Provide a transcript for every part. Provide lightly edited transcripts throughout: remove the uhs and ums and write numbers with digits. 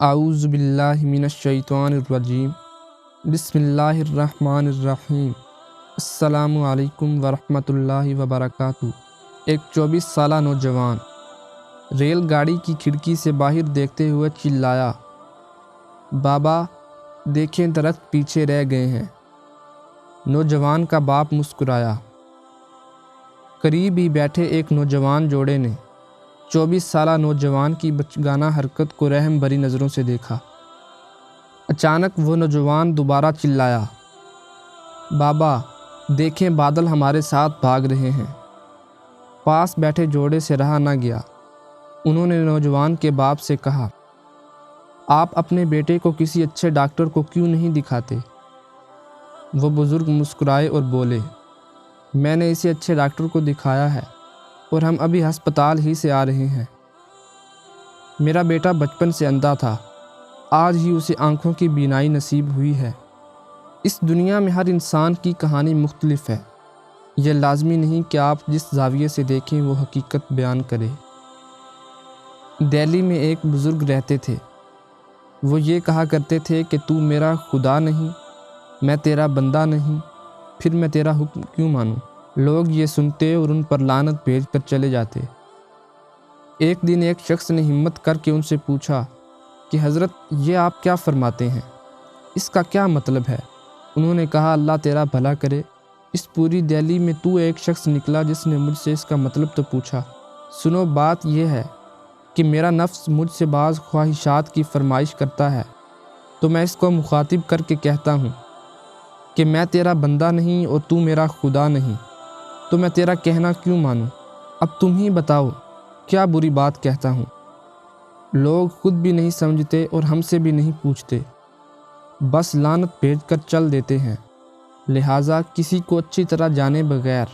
اعوذ باللہ من الشیطان الرجیم بسم اللہ الرحمن الرحیم السلام علیکم ورحمۃ اللہ وبرکاتہ۔ ایک 24 سالہ نوجوان ریل گاڑی کی کھڑکی سے باہر دیکھتے ہوئے چلایا، بابا دیکھیں درخت پیچھے رہ گئے ہیں۔ نوجوان کا باپ مسکرایا۔ قریب ہی بیٹھے ایک نوجوان جوڑے نے 24 سالہ نوجوان کی بچگانہ حرکت کو رحم بھری نظروں سے دیکھا۔ اچانک وہ نوجوان دوبارہ چلایا، بابا دیکھیں بادل ہمارے ساتھ بھاگ رہے ہیں۔ پاس بیٹھے جوڑے سے رہا نہ گیا۔ انہوں نے نوجوان کے باپ سے کہا، آپ اپنے بیٹے کو کسی اچھے ڈاکٹر کو کیوں نہیں دکھاتے؟ وہ بزرگ مسکرائے اور بولے، میں نے اسے اچھے ڈاکٹر کو دکھایا ہے اور ہم ابھی ہسپتال ہی سے آ رہے ہیں۔ میرا بیٹا بچپن سے اندھا تھا، آج ہی اسے آنکھوں کی بینائی نصیب ہوئی ہے۔ اس دنیا میں ہر انسان کی کہانی مختلف ہے، یہ لازمی نہیں کہ آپ جس زاویے سے دیکھیں وہ حقیقت بیان کرے۔ دہلی میں ایک بزرگ رہتے تھے۔ وہ یہ کہا کرتے تھے کہ تو میرا خدا نہیں، میں تیرا بندہ نہیں، پھر میں تیرا حکم کیوں مانوں؟ لوگ یہ سنتے اور ان پر لعنت بھیج کر چلے جاتے۔ ایک دن ایک شخص نے ہمت کر کے ان سے پوچھا کہ حضرت یہ آپ کیا فرماتے ہیں؟ اس کا کیا مطلب ہے؟ انہوں نے کہا، اللہ تیرا بھلا کرے، اس پوری دہلی میں تو ایک شخص نکلا جس نے مجھ سے اس کا مطلب تو پوچھا۔ سنو، بات یہ ہے کہ میرا نفس مجھ سے بعض خواہشات کی فرمائش کرتا ہے، تو میں اس کو مخاطب کر کے کہتا ہوں کہ میں تیرا بندہ نہیں اور تو میرا خدا نہیں، تو میں تیرا کہنا کیوں مانوں؟ اب تم ہی بتاؤ کیا بری بات کہتا ہوں؟ لوگ خود بھی نہیں سمجھتے اور ہم سے بھی نہیں پوچھتے، بس لعنت بھیج کر چل دیتے ہیں۔ لہٰذا کسی کو اچھی طرح جانے بغیر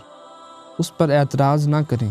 اس پر اعتراض نہ کریں۔